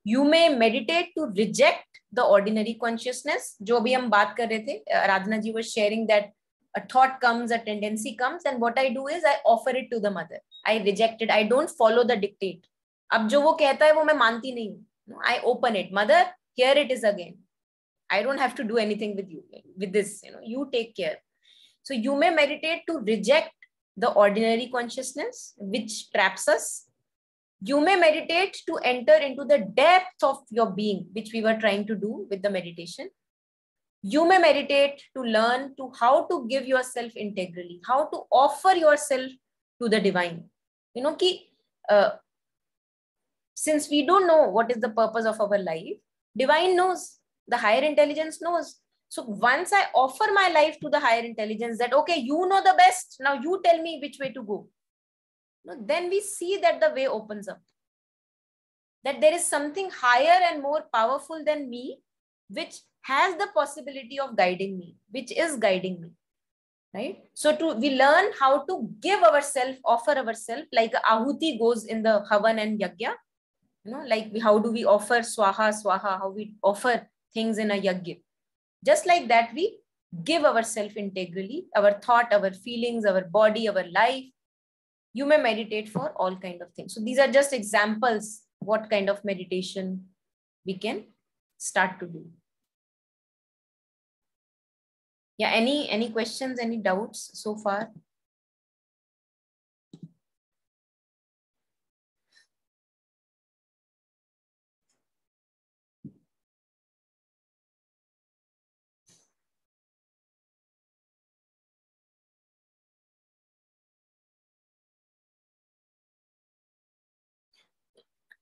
You may meditate to reject the ordinary consciousness. जो भी हम बात कर रहे थे, Aradhana ji was sharing that a thought comes, a tendency comes, and what I do is I offer it to the mother. I reject it. I don't follow the dictate. अब जो वो कहता है वो मैं मानती नहीं हूँ. I open it. Mother, here it is again. I don't have to do anything with you, with this, you take care. So you may meditate to reject the ordinary consciousness which traps us. You may meditate to enter into the depth of your being, which we were trying to do with the meditation. You may meditate to learn to how to give yourself integrally, how to offer yourself to the divine. Since we don't know what is the purpose of our life, divine knows. The higher intelligence knows. So once I offer my life to the higher intelligence that, okay, you know the best, now you tell me which way to go. Then we see that the way opens up. that there is something higher and more powerful than me, which has the possibility of guiding me, which is guiding me, right? So we learn how to give ourselves, offer ourselves, like ahuti goes in the Havan and Yagya, like how do we offer swaha, swaha, how we offer things in a yagya. Just like that, we give ourselves integrally, our thought, our feelings, our body, our life. You may meditate for all kind of things. So these are just examples what kind of meditation we can start to do. Yeah, any questions, any doubts so far?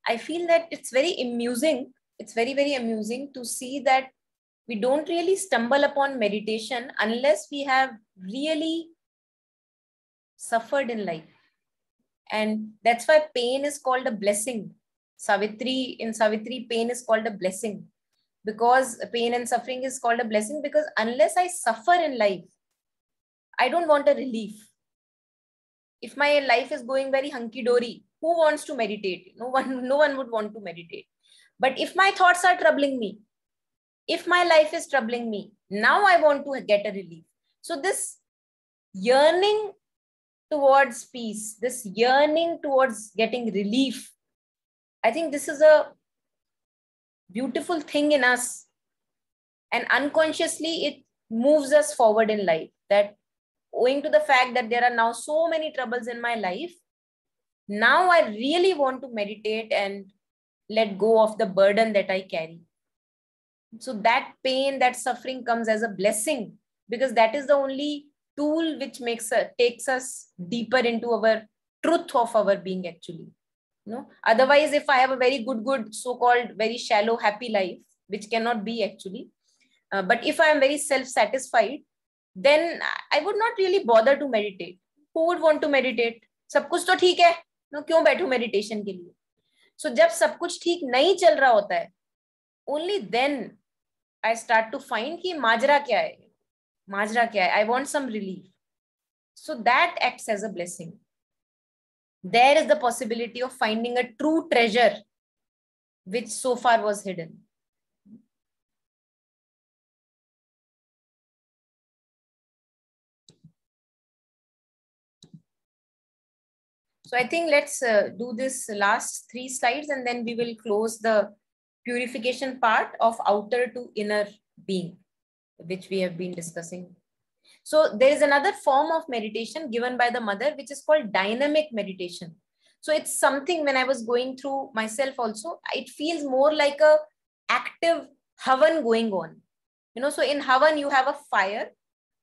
I feel that it's very amusing. It's very, very amusing to see that we don't really stumble upon meditation unless we have really suffered in life. And that's why pain is called a blessing. In Savitri, pain is called a blessing, because pain and suffering is called a blessing, because unless I suffer in life, I don't want a relief. If my life is going very hunky-dory, who wants to meditate? No one would want to meditate. But if my thoughts are troubling me, if my life is troubling me, now I want to get a relief. So this yearning towards peace, this yearning towards getting relief, I think this is a beautiful thing in us. And unconsciously, it moves us forward in life. That owing to the fact that there are now so many troubles in my life, now I really want to meditate and let go of the burden that I carry. So that pain, that suffering comes as a blessing, because that is the only tool which takes us deeper into our truth of our being actually. Otherwise, if I have a very good so-called very shallow happy life, which cannot be actually, but if I am very self-satisfied, then I would not really bother to meditate. Who would want to meditate? सब कुछ तो ठीक है, क्यों बैठूं meditation के लिए? So जब सब कुछ ठीक नहीं चल रहा होता है, only then I start to find कि माजरा क्या है? I want some relief. So that acts as a blessing. There is the possibility of finding a true treasure which so far was hidden. So I think let's do this last 3 slides, and then we will close the purification part of outer to inner being, which we have been discussing. So there is another form of meditation given by the mother, which is called dynamic meditation. So it's something, when I was going through myself also, it feels more like a active havan going on. So in havan, you have a fire,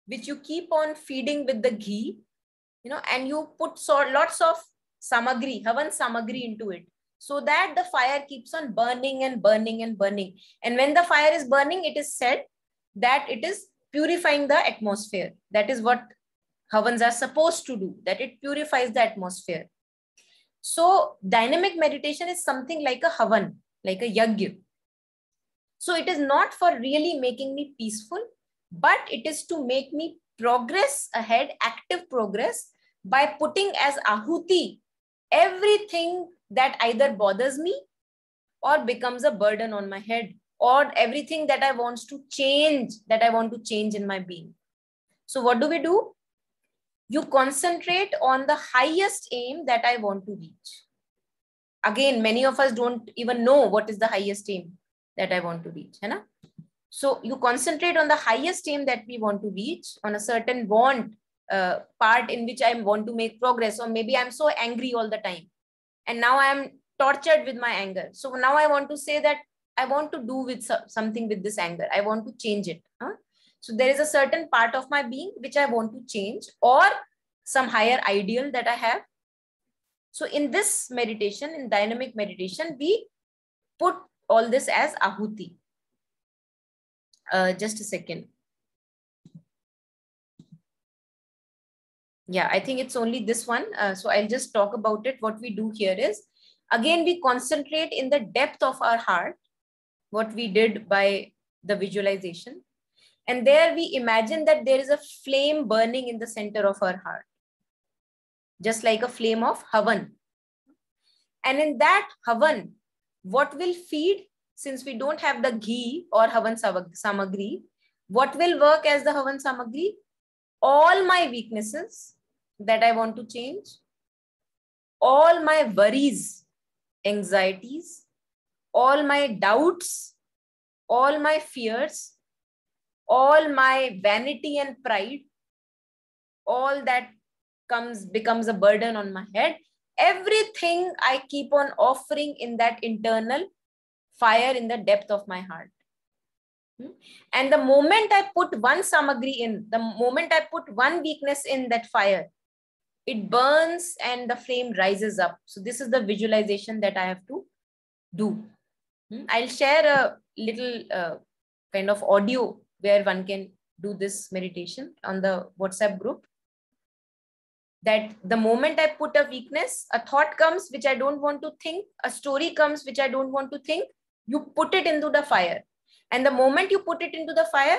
which you keep on feeding with the ghee, and you put lots of samagri, havan samagri into it, so that the fire keeps on burning and burning and burning. And when the fire is burning, it is said that it is purifying the atmosphere. That is what havans are supposed to do, that it purifies the atmosphere. So dynamic meditation is something like a havan, like a yagya. So it is not for really making me peaceful, but it is to make me progress ahead, active progress, by putting as ahuti everything that either bothers me or becomes a burden on my head, or everything that I want to change in my being. So what do? You concentrate on the highest aim that I want to reach. Again, many of us don't even know what is the highest aim that I want to reach. So you concentrate on the highest aim that we want to reach, on a certain want, part in which I want to make progress, or maybe I'm so angry all the time, and now I'm tortured with my anger. So now I want to say that I want to do with something with this anger. I want to change it. So there is a certain part of my being which I want to change, or some higher ideal that I have. So in this meditation, in dynamic meditation, we put all this as ahuti. Just a second. Yeah, I think it's only this one. So I'll just talk about it. What we do here is, Again, we concentrate in the depth of our heart, what we did by the visualization. And there we imagine that there is a flame burning in the center of our heart, just like a flame of Havan. And in that Havan, what will feed, since we don't have the ghee or Havan Samagri, what will work as the Havan Samagri? All my weaknesses that I want to change, all my worries, anxieties, all my doubts, all my fears, all my vanity and pride, all that becomes a burden on my head. Everything I keep on offering in that internal fire in the depth of my heart. And the moment I put one samagri in, the moment I put one weakness in that fire, it burns and the flame rises up. So this is the visualization that I have to do. I'll share a little kind of audio where one can do this meditation on the WhatsApp group. That the moment I put a weakness, a thought comes which I don't want to think, a story comes which I don't want to think, you put it into the fire. And the moment you put it into the fire,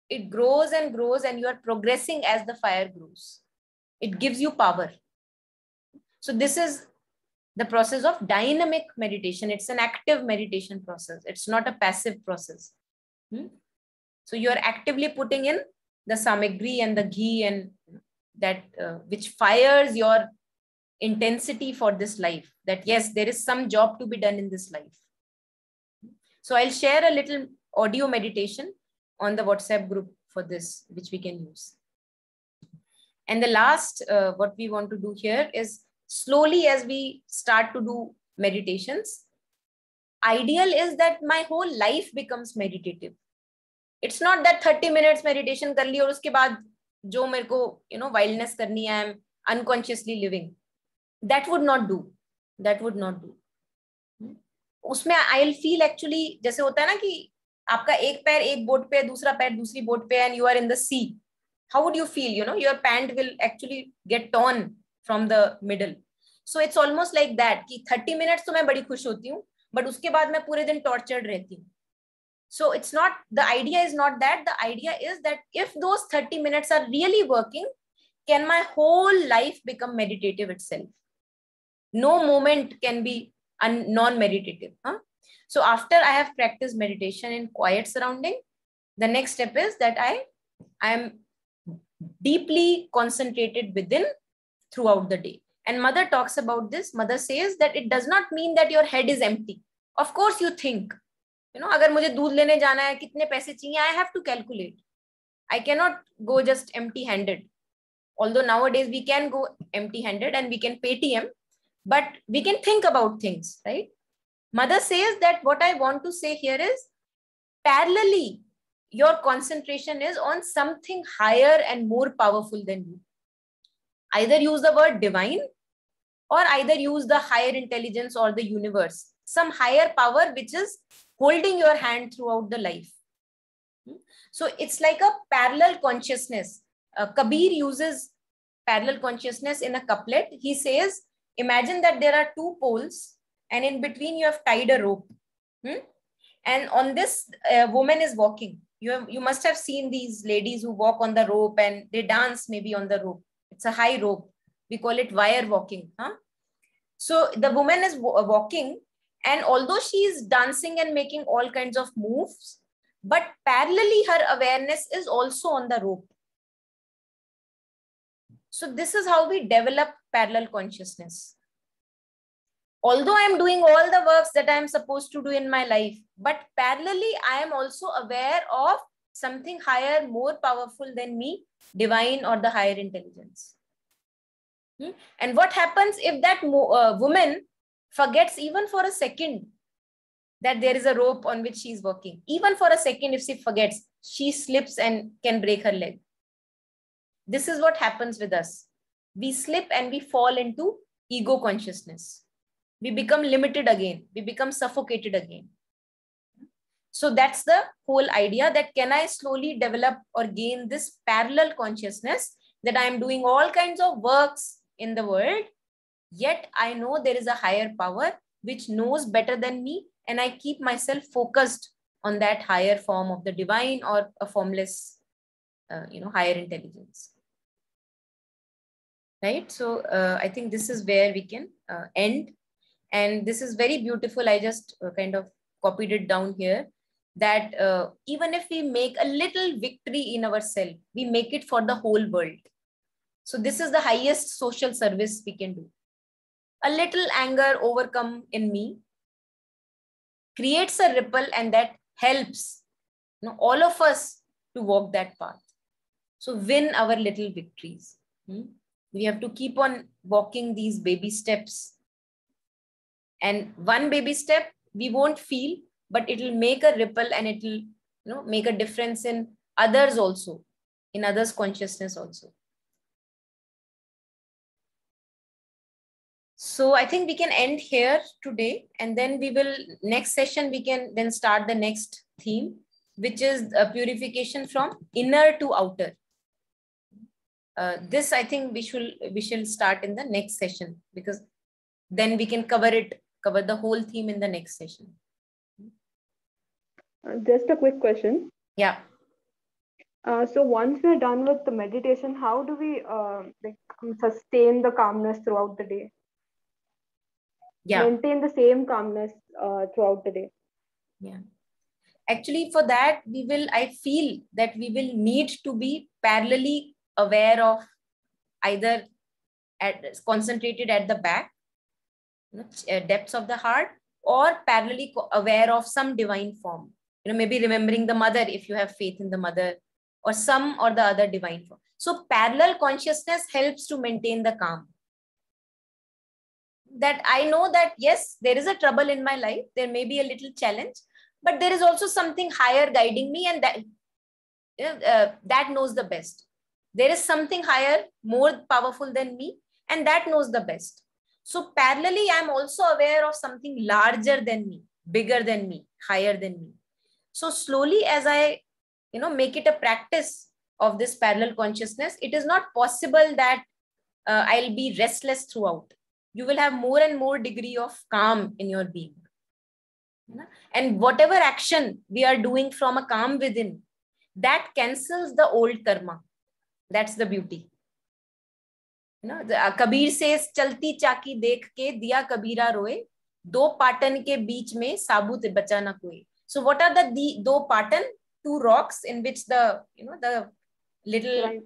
it grows and grows and you are progressing as the fire grows. It gives you power. So this is the process of dynamic meditation. It's an active meditation process. It's not a passive process. So you're actively putting in the samagri and the ghee and that which fires your intensity for this life. That yes, there is some job to be done in this life. So I'll share a little audio meditation on the WhatsApp group for this, which we can use. And the last, what we want to do here is slowly as we start to do meditations, ideal is that my whole life becomes meditative. It's not that 30 minutes meditation kar liya aur uske baad jo mere ko, wildness karni hai, I'm unconsciously living. That would not do. That would not do. उसमें I'll feel actually जैसे होता है ना कि आपका एक पैर एक बोट पे, दूसरा पैर दूसरी बोट पे, and you are in the sea. How would you feel? Your pant will actually get torn from the middle. So it's almost like that कि 30 minutes तो मैं बड़ी खुश होती हूँ, but उसके बाद मैं पूरे दिन tortured रहती हूँ. So it's not, the idea is not that. The idea is that if those 30 minutes are really working, can my whole life become meditative itself? No moment can be non-meditative. So after I have practiced meditation in quiet surrounding, the next step is that I am deeply concentrated within throughout the day. And mother talks about this. Mother says that it does not mean that your head is empty. Of course you think, अगर मुझे दूध लेने जाना है, कितने पैसे चाहिए, I have to calculate. I cannot go just empty-handed. Although nowadays we can go empty-handed and we can pay TM, but we can think about things, right? Mother says that what I want to say here is, parallelly, your concentration is on something higher and more powerful than you. Either use the word divine or either use the higher intelligence or the universe, some higher power which is holding your hand throughout the life. So it's like a parallel consciousness. Kabir uses parallel consciousness in a couplet. He says, imagine that there are two poles and in between you have tied a rope. And on this, woman is walking. You must have seen these ladies who walk on the rope and they dance maybe on the rope. It's a high rope. We call it wire walking. So the woman is walking, and although she is dancing and making all kinds of moves, but parallelly her awareness is also on the rope. So this is how we develop parallel consciousness. Although I am doing all the works that I am supposed to do in my life, but parallelly I am also aware of something higher, more powerful than me, divine or the higher intelligence. And what happens if that woman forgets even for a second that there is a rope on which she is working? Even for a second, if she forgets, she slips and can break her leg. This is what happens with us. We slip and we fall into ego consciousness. We become limited again. We become suffocated again. So that's the whole idea, that can I slowly develop or gain this parallel consciousness, that I am doing all kinds of works in the world, yet I know there is a higher power which knows better than me, and I keep myself focused on that higher form of the divine or a formless, higher intelligence. Right? So I think this is where we can end. And this is very beautiful. I just kind of copied it down here, that even if we make a little victory in ourselves, we make it for the whole world. So this is the highest social service we can do. A little anger overcome in me creates a ripple, and that helps all of us to walk that path. So win our little victories. We have to keep on walking these baby steps. And one baby step we won't feel, but it will make a ripple, and it will make a difference in others also, in others' consciousness also. So I think we can end here today, and then we will, next session, we can then start the next theme, which is purification from inner to outer. This I think we shall start in the next session, because then we can cover the whole theme in the next session. Just a quick question. Yeah. So once we're done with the meditation, how do we sustain the calmness throughout the day? Yeah. Maintain the same calmness throughout the day. Yeah. Actually, for that, I feel that we will need to be parallelly aware of either concentrated at the back, depths of the heart, or parallelly aware of some divine form. Maybe remembering the mother if you have faith in the mother, or some or the other divine form. So parallel consciousness helps to maintain the calm. That I know that, yes, there is a trouble in my life. There may be a little challenge, but there is also something higher guiding me, and that knows the best. There is something higher, more powerful than me, and that knows the best. So parallelly, I'm also aware of something larger than me, bigger than me, higher than me. So slowly, as I make it a practice of this parallel consciousness, it is not possible that I'll be restless throughout. You will have more and more degree of calm in your being. And whatever action we are doing from a calm within, that cancels the old karma. That's the beauty. Kabir says, "Chalti chaki dekh ke diya kabira roye, do patan ke beech mein sabut bacha na koi." So what are the do patan? Two rocks in which the little,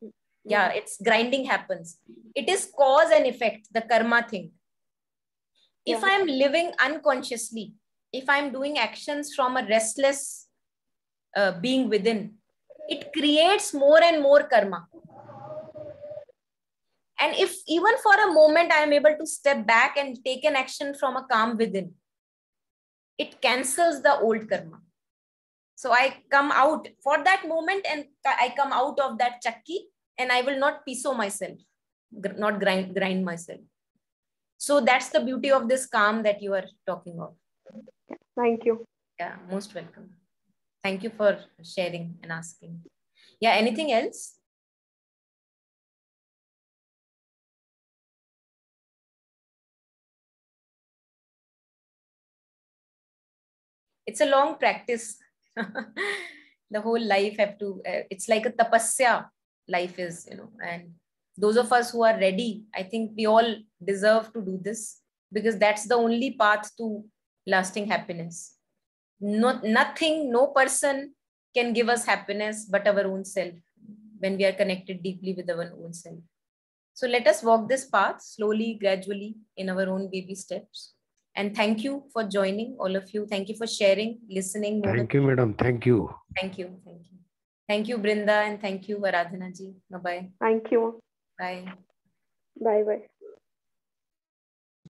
it's grinding happens. It is cause and effect, the karma thing. If I'm living unconsciously, if I'm doing actions from a restless being within, it creates more and more karma. And if even for a moment I am able to step back and take an action from a calm within, it cancels the old karma. So I come out for that moment, and I come out of that chakki, and I will not piso myself, not grind myself. So that's the beauty of this calm that you are talking of. Thank you. Yeah, most welcome. Thank you for sharing and asking. Yeah, anything else? It's a long practice. The whole life have to, it's like a tapasya life is, and those of us who are ready, I think we all deserve to do this, because that's the only path to lasting happiness. Nothing, no person can give us happiness but our own self, when we are connected deeply with our own self. So let us walk this path slowly, gradually, in our own baby steps. And thank you for joining, all of you. Thank you for sharing, listening. Thank you, madam. Thank you. Thank you. Thank you. Thank you, Brinda, and thank you, Aradhana ji. Bye-bye. Thank you. Bye. Bye-bye.